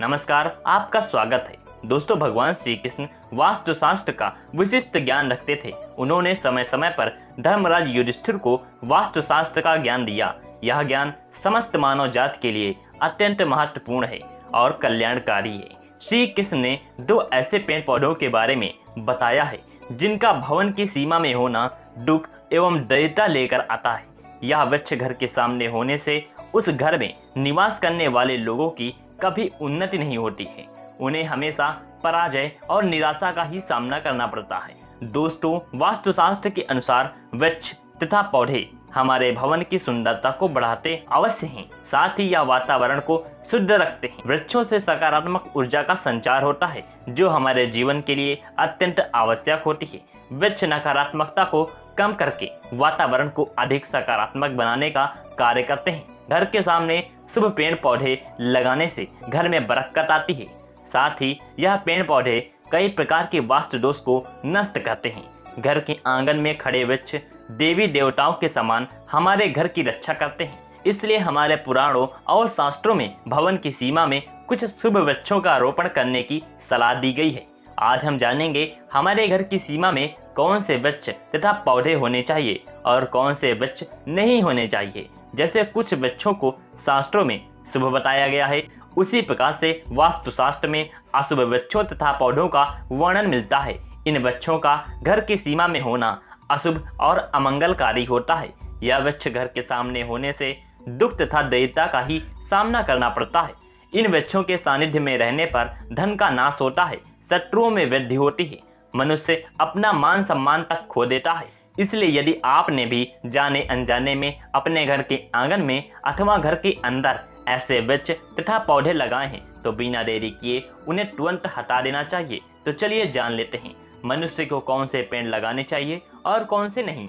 नमस्कार, आपका स्वागत है। दोस्तों, भगवान श्री कृष्ण वास्तु शास्त्र का विशिष्ट ज्ञान रखते थे। उन्होंने समय समय पर धर्मराज युधिष्ठिर को वास्तु शास्त्र का ज्ञान दिया। यह ज्ञान समस्त मानव जाति के लिए अत्यंत महत्वपूर्ण है और कल्याणकारी है। श्री कृष्ण ने दो ऐसे पेड़ पौधों के बारे में बताया है जिनका भवन की सीमा में होना दुख एवं दरिद्रता लेकर आता है। यह वृक्ष घर के सामने होने से उस घर में निवास करने वाले लोगों की कभी उन्नति नहीं होती है। उन्हें हमेशा पराजय और निराशा का ही सामना करना पड़ता है। दोस्तों, वास्तुशास्त्र के अनुसार वृक्ष तथा पौधे हमारे भवन की सुंदरता को बढ़ाते अवश्य हैं, साथ ही यह वातावरण को शुद्ध रखते हैं। वृक्षों से सकारात्मक ऊर्जा का संचार होता है जो हमारे जीवन के लिए अत्यंत आवश्यक होती है। वृक्ष नकारात्मकता को कम करके वातावरण को अधिक सकारात्मक बनाने का कार्य करते हैं। घर के सामने शुभ पेड़ पौधे लगाने से घर में बरकत आती है। साथ ही यह पेड़ पौधे कई प्रकार के वास्तु दोष को नष्ट करते हैं। घर के आंगन में खड़े वृक्ष देवी देवताओं के समान हमारे घर की रक्षा करते हैं। इसलिए हमारे पुराणों और शास्त्रों में भवन की सीमा में कुछ शुभ वृक्षों का रोपण करने की सलाह दी गई है। आज हम जानेंगे हमारे घर की सीमा में कौन से वृक्ष तथा पौधे होने चाहिए और कौन से वृक्ष नहीं होने चाहिए। जैसे कुछ वृक्षों को शास्त्रों में शुभ बताया गया है, उसी प्रकार से वास्तुशास्त्र में अशुभ वृक्षों तथा पौधों का वर्णन मिलता है। इन वृक्षों का घर की सीमा में होना अशुभ और अमंगलकारी होता है। यह वृक्ष घर के सामने होने से दुख तथा दरिद्रता का ही सामना करना पड़ता है। इन वृक्षों के सानिध्य में रहने पर धन का नाश होता है, शत्रुओं में वृद्धि होती है, मनुष्य अपना मान सम्मान तक खो देता है। इसलिए यदि आपने भी जाने अनजाने में अपने घर के आंगन में अथवा घर के अंदर ऐसे वृक्ष तथा पौधे लगाए हैं तो बिना देरी किए उन्हें तुरंत हटा देना चाहिए। तो चलिए जान लेते हैं मनुष्य को कौन से पेड़ लगाने चाहिए और कौन से नहीं।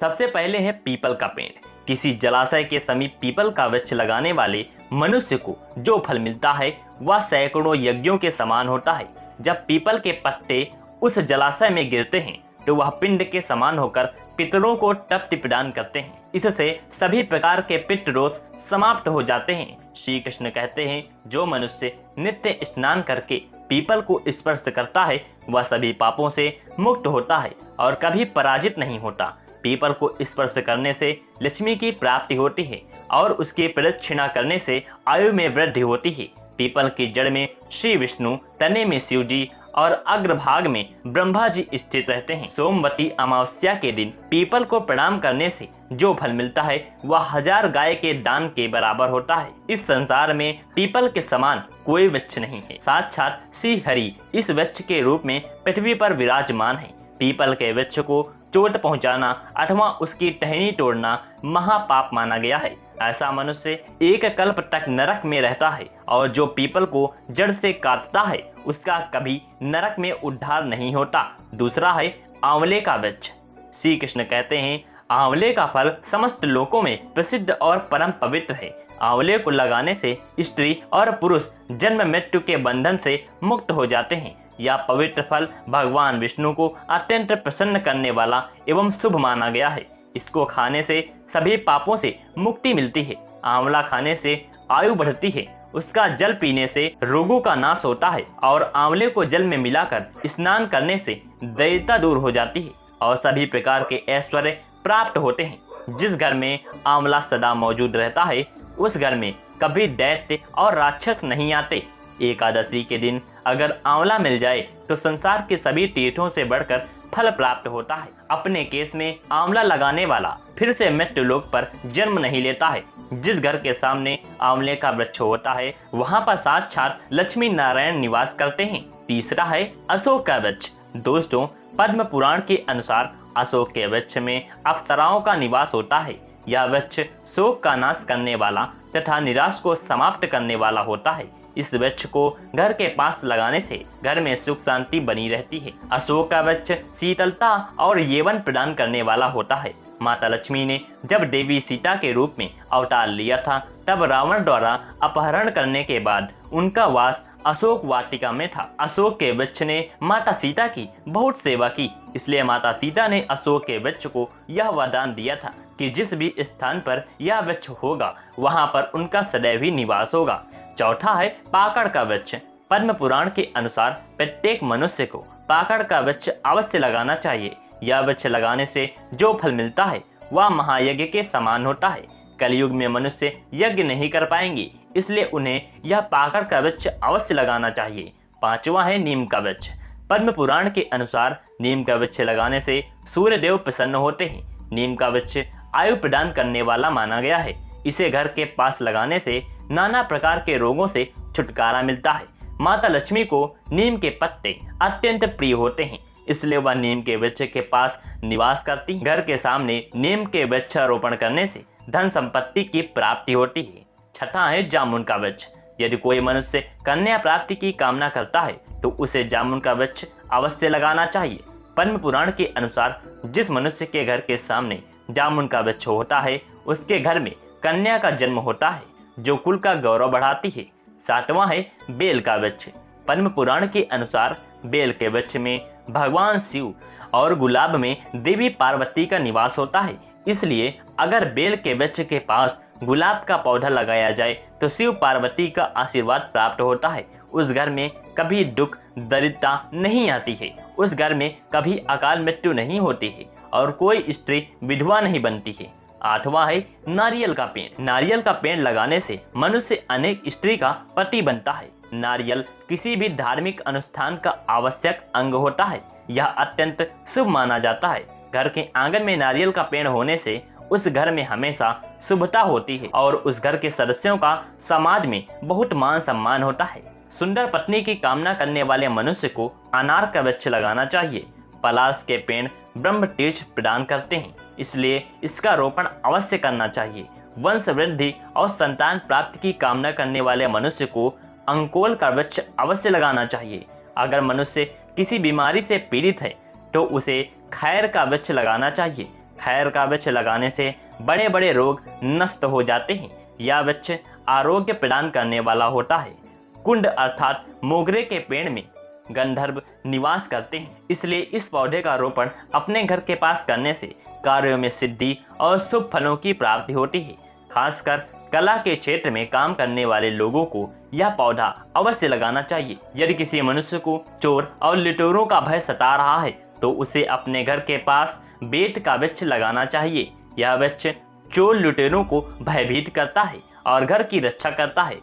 सबसे पहले है पीपल का पेड़। किसी जलाशय के समीप पीपल का वृक्ष लगाने वाले मनुष्य को जो फल मिलता है वह सैकड़ों यज्ञों के समान होता है। जब पीपल के पत्ते उस जलाशय में गिरते हैं तो वह पिंड के समान होकर पितरों को तृप्ति प्रदान करते हैं। इससे सभी प्रकार के पितृ दोष समाप्त हो जाते हैं। श्री कृष्ण कहते हैं, जो मनुष्य नित्य स्नान करके पीपल को स्पर्श करता है वह सभी पापों से मुक्त होता है और कभी पराजित नहीं होता। पीपल को स्पर्श करने से लक्ष्मी की प्राप्ति होती है और उसकी प्रदक्षिणा करने से आयु में वृद्धि होती है। पीपल की जड़ में श्री विष्णु, तने में शिव जी और अग्रभाग में ब्रह्मा जी स्थित रहते हैं। सोमवती अमावस्या के दिन पीपल को प्रणाम करने से जो फल मिलता है वह 1000 गाय के दान के बराबर होता है। इस संसार में पीपल के समान कोई वृक्ष नहीं है। साक्षात श्री हरि इस वृक्ष के रूप में पृथ्वी पर विराजमान है। पीपल के वृक्ष को चोट पहुंचाना अथवा उसकी टहनी तोड़ना महापाप माना गया है। ऐसा मनुष्य एक कल्प तक नरक में रहता है और जो पीपल को जड़ से काटता है उसका कभी नरक में उद्धार नहीं होता। दूसरा है आंवले का वृक्ष। श्री कृष्ण कहते हैं, आंवले का फल समस्त लोकों में प्रसिद्ध और परम पवित्र है। आंवले को लगाने से स्त्री और पुरुष जन्म मृत्यु के बंधन से मुक्त हो जाते हैं। यह पवित्र फल भगवान विष्णु को अत्यंत प्रसन्न करने वाला एवं शुभ माना गया है। इसको खाने से सभी पापों से मुक्ति मिलती है। आंवला खाने से आयु बढ़ती है। उसका जल पीने से रोगों का नाश होता है और आंवले को जल में मिलाकर स्नान करने से दरिद्रता दूर हो जाती है और सभी प्रकार के ऐश्वर्य प्राप्त होते हैं। जिस घर में आंवला सदा मौजूद रहता है उस घर में कभी दैत्य और राक्षस नहीं आते। एकादशी के दिन अगर आंवला मिल जाए तो संसार के सभी तीर्थों से बढ़कर फल प्राप्त होता है। अपने केस में आंवला लगाने वाला फिर से मृत्यु लोक पर जन्म नहीं लेता है। जिस घर के सामने आंवले का वृक्ष होता है वहां पर साक्षात लक्ष्मी नारायण निवास करते हैं। तीसरा है अशोक का वृक्ष। दोस्तों, पद्म पुराण के अनुसार अशोक के वृक्ष में अप्सराओं का निवास होता है। यह वृक्ष शोक का नाश करने वाला तथा निराश को समाप्त करने वाला होता है। इस वृक्ष को घर के पास लगाने से घर में सुख शांति बनी रहती है। अशोक का वृक्ष शीतलता और यौवन प्रदान करने वाला होता है। माता लक्ष्मी ने जब देवी सीता के रूप में अवतार लिया था तब रावण द्वारा अपहरण करने के बाद उनका वास अशोक वाटिका में था। अशोक के वृक्ष ने माता सीता की बहुत सेवा की इसलिए माता सीता ने अशोक के वृक्ष को यह वरदान दिया था कि जिस भी स्थान पर यह वृक्ष होगा वहां पर उनका सदैव ही निवास होगा। चौथा है पाकड़ का वृक्ष। पद्म पुराण के अनुसार प्रत्येक मनुष्य को पाकड़ का वृक्ष अवश्य लगाना चाहिए। यह वृक्ष लगाने से जो फल मिलता है वह महायज्ञ के समान होता है। कलयुग में मनुष्य यज्ञ नहीं कर पाएंगे, इसलिए उन्हें यह पाकड़ का वृक्ष अवश्य लगाना चाहिए। पांचवा है नीम का वृक्ष। पद्म पुराण के अनुसार नीम का वृक्ष लगाने से सूर्य देव प्रसन्न होते हैं। नीम का वृक्ष आयु प्रदान करने वाला माना गया है। इसे घर के पास लगाने से नाना प्रकार के रोगों से छुटकारा मिलता है। माता लक्ष्मी को नीम के पत्ते अत्यंत प्रिय होते हैं, इसलिए वह नीम के वृक्ष के पास निवास करती है। घर के सामने नीम के वृक्षारोपण करने से धन संपत्ति की प्राप्ति होती है। छठा है जामुन का वृक्ष। यदि कोई मनुष्य कन्या प्राप्ति की कामना करता है तो उसे जामुन का वृक्ष अवश्य लगाना चाहिए। पद्म पुराण के अनुसार जिस मनुष्य के घर के सामने जामुन का वृक्ष होता है उसके घर में कन्या का जन्म होता है, जो कुल का गौरव बढ़ाती है। सातवां है बेल का वृक्ष। पद्म पुराण के अनुसार बेल के वृक्ष में भगवान शिव और गुलाब में देवी पार्वती का निवास होता है, इसलिए अगर बेल के वृक्ष के पास गुलाब का पौधा लगाया जाए तो शिव पार्वती का आशीर्वाद प्राप्त होता है। उस घर में कभी दुख दरिद्रता नहीं आती है, उस घर में कभी अकाल मृत्यु नहीं होती है और कोई स्त्री विधवा नहीं बनती है। आठवां है नारियल का पेड़। नारियल का पेड़ लगाने से मनुष्य अनेक स्त्री का पति बनता है। नारियल किसी भी धार्मिक अनुष्ठान का आवश्यक अंग होता है। यह अत्यंत शुभ माना जाता है। घर के आंगन में नारियल का पेड़ होने से उस घर में हमेशा शुभता होती है और उस घर के सदस्यों का समाज में बहुत मान सम्मान होता है। सुंदर पत्नी की कामना करने वाले मनुष्य को अनार का वृक्ष लगाना चाहिए। पलाश के पेड़ ब्रह्म तेज प्रदान करते हैं, इसलिए इसका रोपण अवश्य करना चाहिए। वंश वृद्धि और संतान प्राप्ति की कामना करने वाले मनुष्य को अंकोल का वृक्ष अवश्य लगाना चाहिए। अगर मनुष्य किसी बीमारी से पीड़ित है तो उसे खैर का वृक्ष लगाना चाहिए। खैर का वृक्ष लगाने से बड़े बड़े रोग नष्ट हो जाते हैं। यह वृक्ष आरोग्य प्रदान करने वाला होता है। कुंड अर्थात मोगरे के पेड़ में गंधर्व निवास करते हैं, इसलिए इस पौधे का रोपण अपने घर के पास करने से कार्यों में सिद्धि और शुभ फलों की प्राप्ति होती है। खासकर कला के क्षेत्र में काम करने वाले लोगों को यह पौधा अवश्य लगाना चाहिए। यदि किसी मनुष्य को चोर और लुटेरों का भय सता रहा है तो उसे अपने घर के पास बेट का वृक्ष लगाना चाहिए। यह वृक्ष चोर लुटेरों को भयभीत करता है और घर की रक्षा करता है।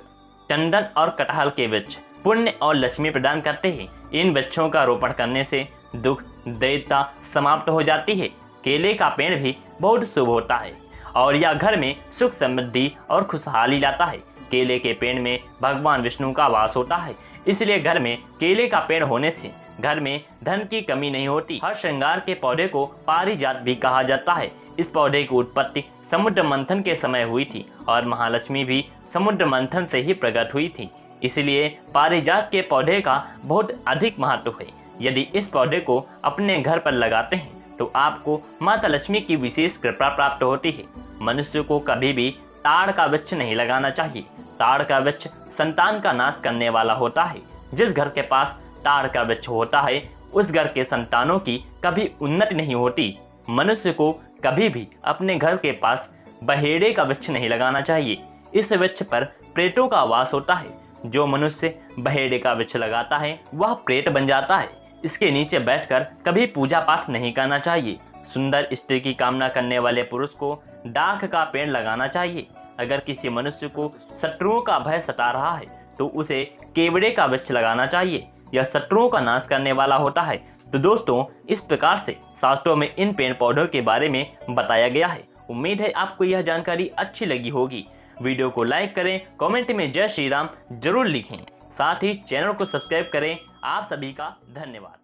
चंदन और कटहल के वृक्ष पुण्य और लक्ष्मी प्रदान करते हैं। इन वृक्षों का रोपण करने से दुख दरिद्रता समाप्त हो जाती है। केले का पेड़ भी बहुत शुभ होता है और यह घर में सुख समृद्धि और खुशहाली लाता है। केले के पेड़ में भगवान विष्णु का वास होता है, इसलिए घर में केले का पेड़ होने से घर में धन की कमी नहीं होती। हर श्रृंगार के पौधे को पारिजात भी कहा जाता है। इस पौधे की उत्पत्ति समुद्र मंथन के समय हुई थी और महालक्ष्मी भी समुद्र मंथन से ही प्रकट हुई थी, इसलिए पारिजात के पौधे का बहुत अधिक महत्व है। यदि इस पौधे को अपने घर पर लगाते हैं तो आपको माता लक्ष्मी की विशेष कृपा प्राप्त होती है। मनुष्य को कभी भी ताड़ का वृक्ष नहीं लगाना चाहिए। ताड़ का वृक्ष संतान का नाश करने वाला होता है। जिस घर के पास ताड़ का वृक्ष होता है उस घर के संतानों की कभी उन्नति नहीं होती। मनुष्य को कभी भी अपने घर के पास बहेड़े का वृक्ष नहीं लगाना चाहिए। इस वृक्ष पर प्रेतों का वास होता है। जो मनुष्य बहेड़े का वृक्ष लगाता है वह प्रेत बन जाता है। इसके नीचे बैठकर कभी पूजा पाठ नहीं करना चाहिए। सुंदर स्त्री की कामना करने वाले पुरुष को डाक का पेड़ लगाना चाहिए। अगर किसी मनुष्य को शत्रुओं का भय सता रहा है तो उसे केवड़े का वृक्ष लगाना चाहिए। यह शत्रुओं का नाश करने वाला होता है। तो दोस्तों, इस प्रकार से शास्त्रों में इन पेड़ पौधों के बारे में बताया गया है। उम्मीद है आपको यह जानकारी अच्छी लगी होगी। वीडियो को लाइक करें, कमेंट में जय श्री राम जरूर लिखें, साथ ही चैनल को सब्सक्राइब करें। आप सभी का धन्यवाद।